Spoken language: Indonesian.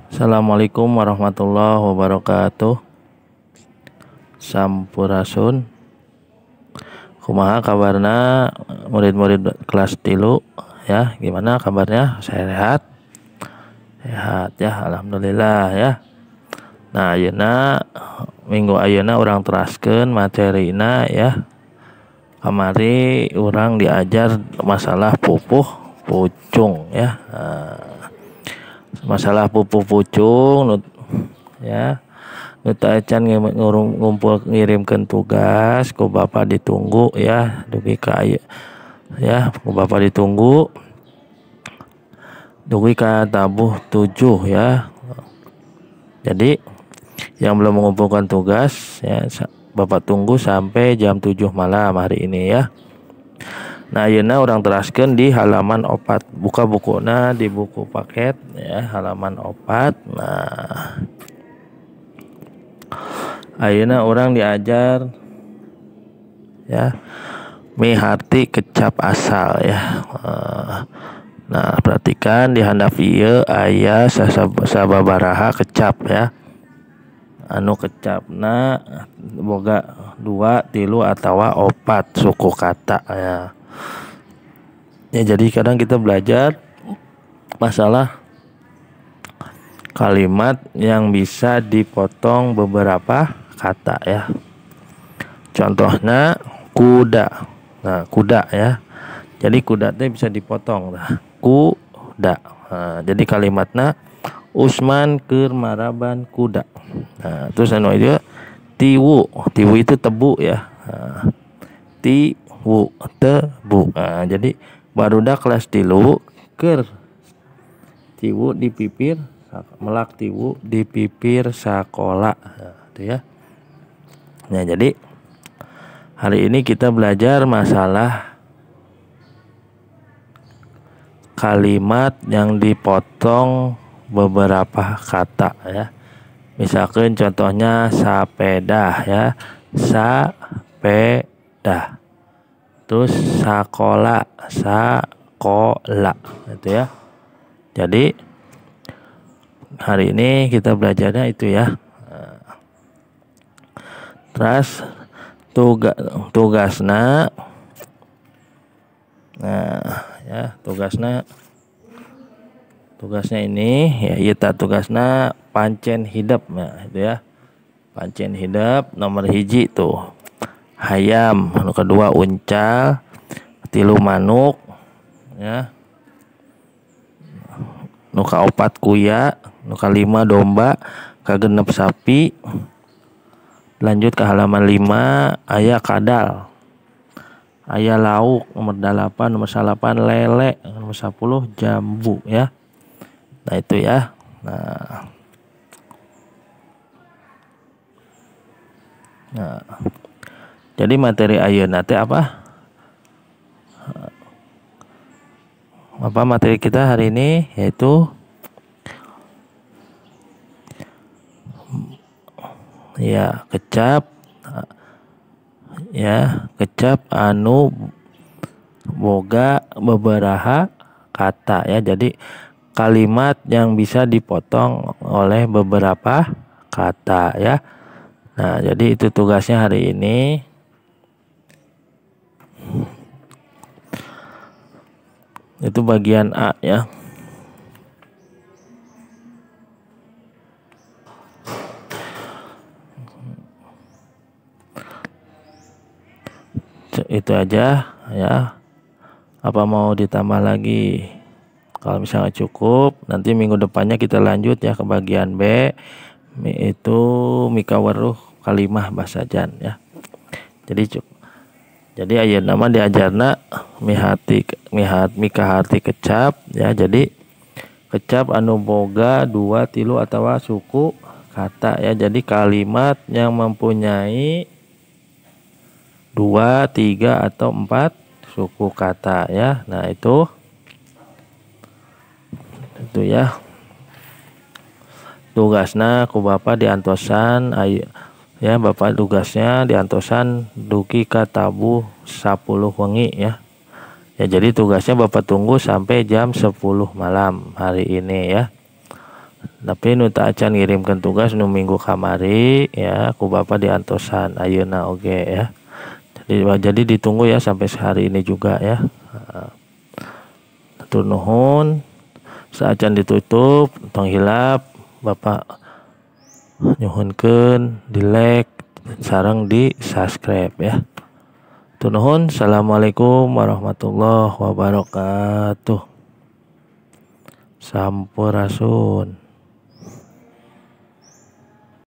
Assalamualaikum warahmatullahi wabarakatuh. Sampurasun. Kumaha kabarna murid-murid kelas tilu ya? Gimana kabarnya? Sehat? Sehat ya, alhamdulillah ya. Nah, ayeuna minggu ayeuna urang teraskeun materina ya. Kamari urang diajar masalah pupuh pucung ya. Masalah pupuh pucung ya. Nu teu acan ngumpul ngirimkeun tugas ku Bapak ditunggu ya, dugi ka ieu ya, ku Bapak ditunggu dugi ka tabuh 7 ya. Jadi yang belum mengumpulkan tugas ya Bapak tunggu sampai jam 7 malam hari ini ya. Nah, ayeuna urang teraskeun di halaman 4. Buka bukuna di buku paket ya, halaman 4. Nah, ayeuna urang diajar ya miharti kecap asal ya. Nah, perhatikan di handap ieu aya sababaraha kecap ya. Anu kecapna boga 2, 3 atawa 4 suku kata ya. Ya, jadi kadang kita belajar masalah kalimat yang bisa dipotong beberapa kata ya. Contohnya kuda. Nah, kuda ya. Jadi kuda itu bisa dipotong. Nah, kuda. Nah, jadi kalimatnya Usman keur maraban kuda. Nah, terus anu itu tiwu. Tiwu itu tebu ya. Nah, tiwu tebu. Nah, jadi barudak kelas 3 keur tiwu di pipir melak tiwu di pipir sakola. Nah, itu ya. Nah, jadi hari ini kita belajar masalah kalimat yang dipotong beberapa kata ya. Misalkan contohnya sepeda ya, sepeda. Terus sakola, sakola gitu ya. Jadi hari ini kita belajarnya itu ya. Terus tugasna ya, tugasnya ini ya, kita tugasna pancen hidap ya, itu ya. Pancen hidap nomor 1 tuh hayam, nomor kedua uncal, 3 manuk ya, nu kaopat kuya, nu kalima domba, kagenep sapi. Lanjut ke halaman 5 aya kadal, aya lauk, nomor 8, nomor 9 lele, nomor 10 jambu ya. Nah, itu ya. Nah, jadi materi ayeuna teh apa materi kita hari ini, yaitu ya kecap ya, kecap anu boga beberaha kata ya. Jadi kalimat yang bisa dipotong oleh beberapa kata ya. Nah, jadi itu tugasnya hari ini. Itu bagian A ya. Itu aja ya. Apa mau ditambah lagi? Kalau misalnya cukup, nanti minggu depannya kita lanjut ya ke bagian B, itu mikawaruh kalimah basajan ya. Jadi ayeuna mah diajarna mikaharti kecap ya. Jadi kecap anu boga 2, 3 atawa suku kata ya. Jadi kalimat yang mempunyai 2, 3 atau 4 suku kata ya. Nah, itu ya. Tugasna ku Bapak diantosan ya. Bapak tugasnya diantosan dugi ka tabuh 10 wengi ya. Ya, jadi tugasnya Bapak tunggu sampai jam 10 malam hari ini ya. Tapi nu teu acan ngirimkeun tugas nu minggu kamari ya ku Bapak diantosan ayeuna oge ya. Jadi ditunggu ya sampai sehari ini juga ya. Hatur nuhun. Saacan ditutup tong hilap Bapak nyuhunkeun di like sareng di subscribe ya. Hatur nuhun. Assalamualaikum warahmatullahi wabarakatuh. Sampurasun.